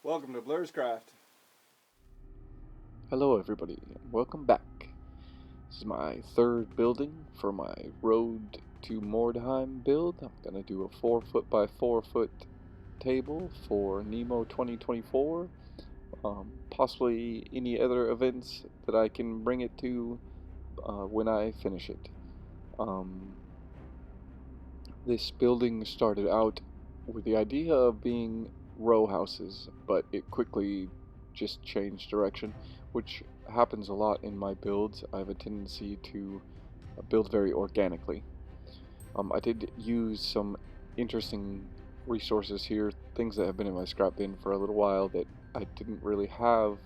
Welcome to Blur's Craft. Hello everybody, and welcome back. This is my third building for my Road to Mordheim build. I'm going to do a 4 foot by 4 foot table for Nemo 2024. Possibly any other events that I can bring it to when I finish it. This building started out with the idea of being row houses, but it quickly just changed direction, which happens a lot in my builds. I have a tendency to build very organically. I did use some interesting resources here, things that have been in my scrap bin for a little while that I didn't really have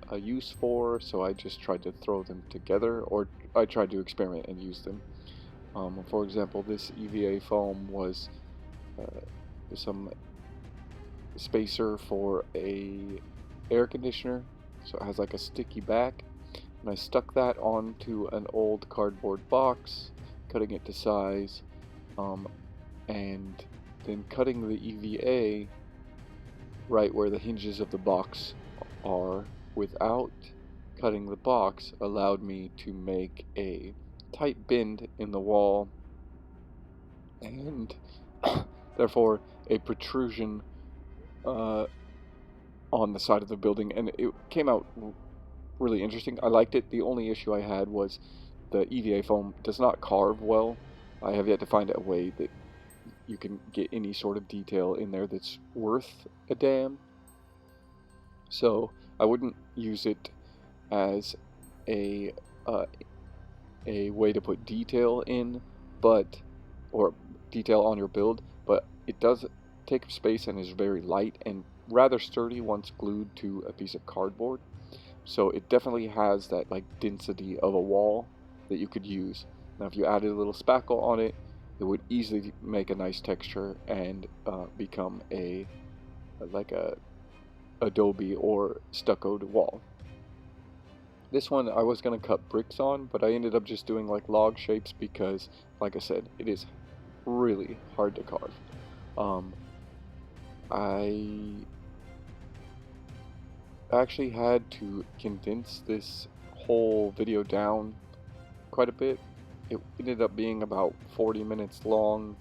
a use for, so I just tried to throw them together, or I tried to experiment and use them. For example, this EVA foam was some spacer for a air conditioner, so it has like a sticky back, and I stuck that onto an old cardboard box, cutting it to size, and then cutting the EVA right where the hinges of the box are without cutting the box allowed me to make a tight bend in the wall and therefore a protrusion on the side of the building, and it came out really interesting. I liked it. The only issue I had was the EVA foam does not carve well. I have yet to find a way that you can get any sort of detail in there that's worth a damn. So I wouldn't use it as a uh, a way to put detail in, but or detail on your build, but it does take up space and is very light and rather sturdy once glued to a piece of cardboard. So it definitely has that like density of a wall that you could use. Now if you added a little spackle on it, it would easily make a nice texture and become a like a adobe or stuccoed wall. This one I was going to cut bricks on, but I ended up just doing like log shapes because, like I said, it is really hard to carve. I actually had to condense this whole video down quite a bit. It ended up being about 40 minutes long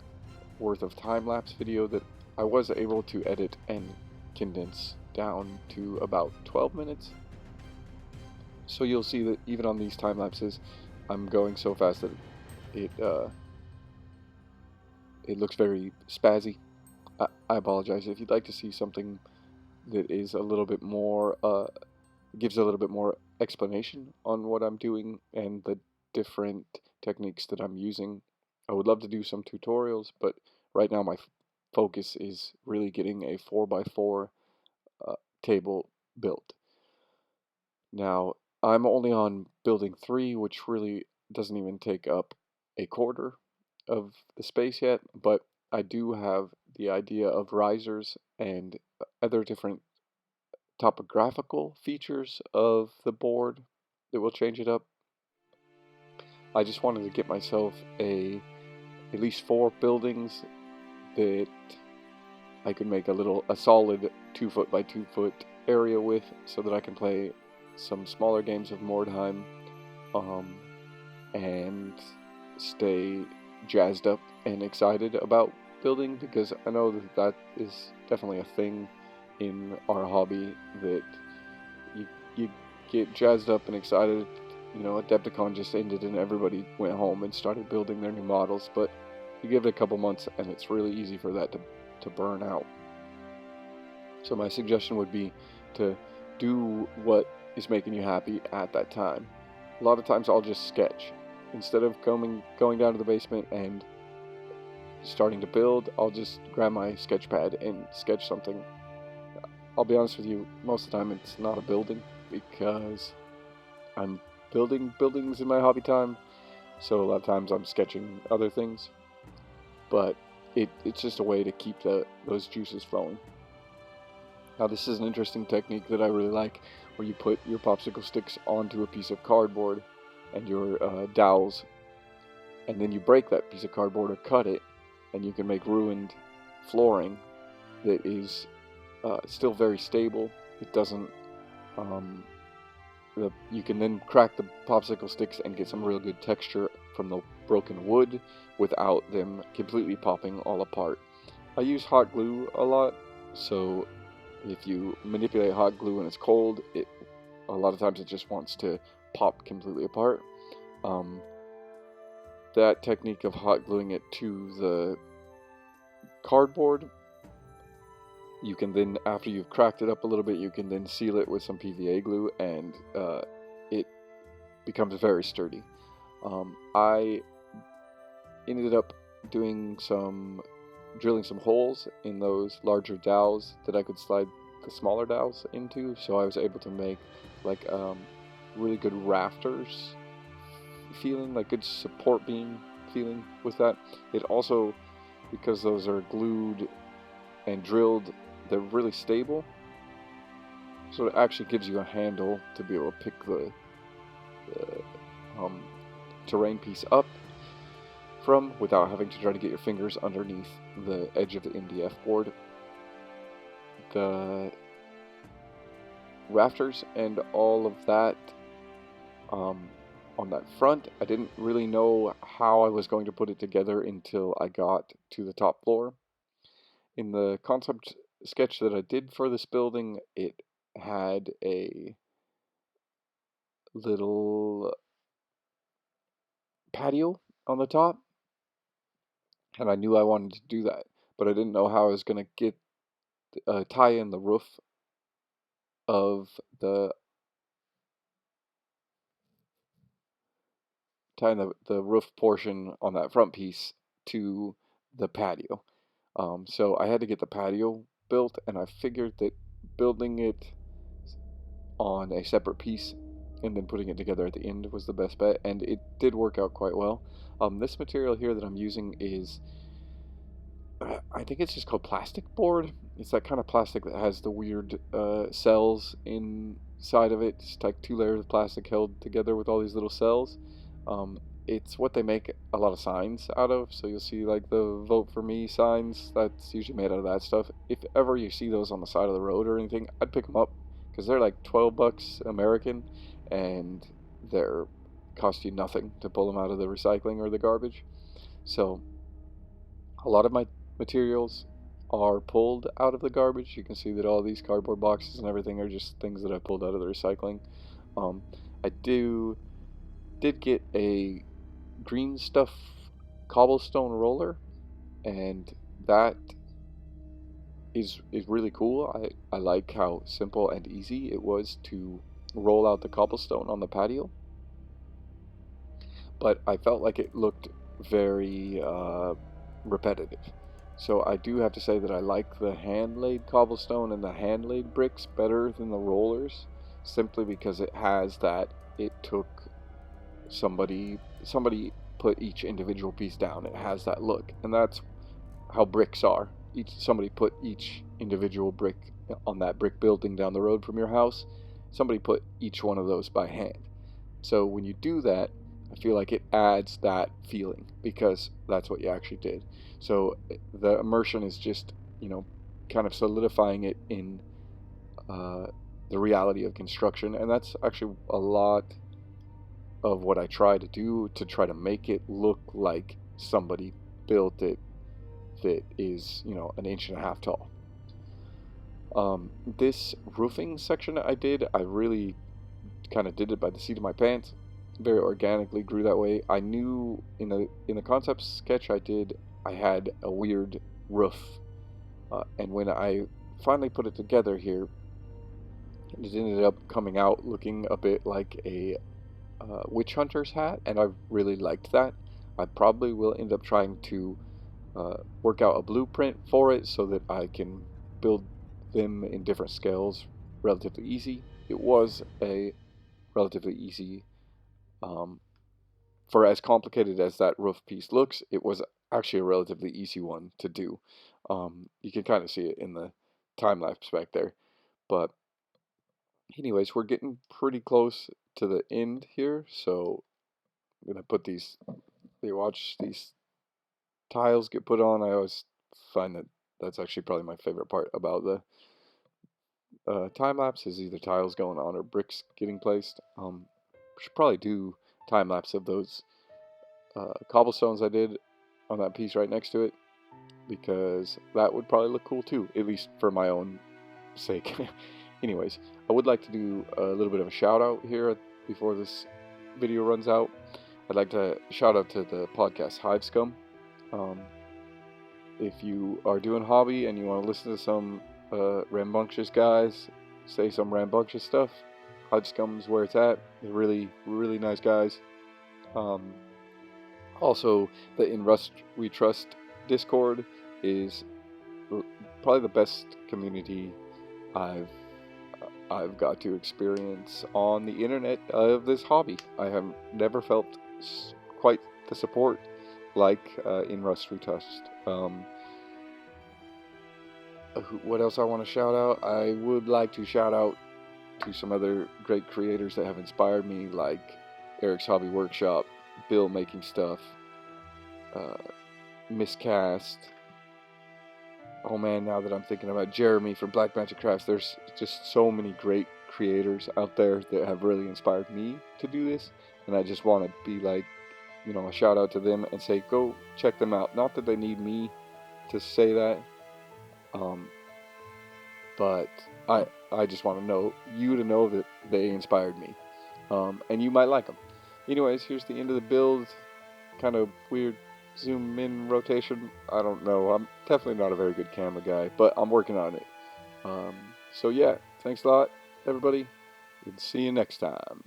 worth of time-lapse video that I was able to edit and condense down to about 12 minutes. So you'll see that even on these time lapses, I'm going so fast that it it looks very spazzy. I apologize. If you'd like to see something that is a little bit more, gives a little bit more explanation on what I'm doing and the different techniques that I'm using, I would love to do some tutorials, but right now my focus is really getting a 4x4 table built. Now, I'm only on building 3, which really doesn't even take up a quarter of the space yet, but I do have the idea of risers and other different topographical features of the board that will change it up. I just wanted to get myself at least 4 buildings that I could make a solid 2 foot by 2 foot area with, so that I can play some smaller games of Mordheim, and stay jazzed up and excited about building, because I know that is definitely a thing in our hobby, that you get jazzed up and excited. You know, Adepticon just ended and everybody went home and started building their new models, but you give it a couple months and it's really easy for that to burn out. So my suggestion would be to do what is making you happy at that time. A lot of times I'll just sketch. Instead of going down to the basement and starting to build, I'll just grab my sketch pad and sketch something. I'll be honest with you, most of the time it's not a building, because I'm building buildings in my hobby time, so a lot of times I'm sketching other things. But it's just a way to keep those juices flowing. Now this is an interesting technique that I really like, where you put your popsicle sticks onto a piece of cardboard and your dowels, and then you break that piece of cardboard or cut it, and you can make ruined flooring that is still very stable. It doesn't. Um, you can then crack the popsicle sticks and get some real good texture from the broken wood without them completely popping all apart. I use hot glue a lot, so if you manipulate hot glue and it's cold, it a lot of times it just wants to pop completely apart. Um, that technique of hot gluing it to the cardboard, you can then, after you've cracked it up a little bit, you can then seal it with some PVA glue, and it becomes very sturdy. I ended up doing drilling some holes in those larger dowels that I could slide the smaller dowels into, so I was able to make like really good rafters feeling, like good support beam feeling with that. It also, because those are glued and drilled, they're really stable, so it actually gives you a handle to be able to pick the terrain piece up from without having to try to get your fingers underneath the edge of the MDF board. The rafters and all of that on that front, I didn't really know how I was going to put it together until I got to the top floor. In the concept sketch that I did for this building, it had a little patio on the top, and I knew I wanted to do that, but I didn't know how I was going to get tie in the roof of the tying the roof portion on that front piece to the patio. So I had to get the patio built, and I figured that building it on a separate piece and then putting it together at the end was the best bet, and it did work out quite well. This material here that I'm using is, I think it's just called plastic board. It's that kind of plastic that has the weird cells inside of it. It's like two layers of plastic held together with all these little cells. It's what they make a lot of signs out of. So you'll see like the "Vote for Me" signs. That's usually made out of that stuff. If ever you see those on the side of the road or anything, I'd pick them up because they're like 12 bucks American, and they're cost you nothing to pull them out of the recycling or the garbage. So a lot of my materials are pulled out of the garbage. You can see that all these cardboard boxes and everything are just things that I pulled out of the recycling. Um, I did get a green stuff cobblestone roller, and that is really cool. I like how simple and easy it was to roll out the cobblestone on the patio, but I felt like it looked very repetitive. So I do have to say that I like the hand-laid cobblestone and the hand-laid bricks better than the rollers, simply because it has that it took somebody put each individual piece down. It has that look, and that's how bricks are. Somebody put each individual brick on that brick building down the road from your house. Somebody put each one of those by hand. So when you do that, I feel like it adds that feeling because that's what you actually did. So the immersion is just, kind of solidifying it in uh, the reality of construction. And that's actually a lot of what I try to do to try to make it look like somebody built it that is, an inch and a half tall. This roofing section I really kind of did it by the seat of my pants. Very organically grew that way. I knew in the concept sketch I did, I had a weird roof, and when I finally put it together here, it ended up coming out looking a bit like a witch hunter's hat, and I really liked that. I probably will end up trying to work out a blueprint for it so that I can build them in different scales relatively easy. It was a relatively easy, um, for as complicated as that roof piece looks, it was actually a relatively easy one to do. You can kind of see it in the time lapse back there. But anyways, we're getting pretty close to the end here, so I'm gonna put you watch these tiles get put on. I always find that that's actually probably my favorite part about the time lapse is either tiles going on or bricks getting placed. Should probably do time lapse of those cobblestones I did on that piece right next to it, because that would probably look cool too, at least for my own sake. Anyways, I would like to do a little bit of a shout out here before this video runs out. I'd like to shout out to the podcast Hive Scum. If you are doing hobby and you want to listen to some rambunctious guys say some rambunctious stuff, Hive Scum's where it's at. They're really, really nice guys. Also, the In Rust We Trust Discord is probably the best community I've got to experience on the internet of this hobby. I have never felt quite the support like In Rust We Trust. What else I want to shout out? I would like to shout out to some other great creators that have inspired me, like Eric's Hobby Workshop, Bill Making Stuff, Miscast. Oh man, now that I'm thinking about Jeremy from Black Magic Crafts, there's just so many great creators out there that have really inspired me to do this, and I just want to be like, a shout out to them and say, go check them out. Not that they need me to say that, but I just want to know you to know that they inspired me, and you might like them. Anyways, here's the end of the build. Kind of weird zoom in rotation. I don't know. I'm definitely not a very good camera guy, but I'm working on it. So yeah, thanks a lot, everybody, and see you next time.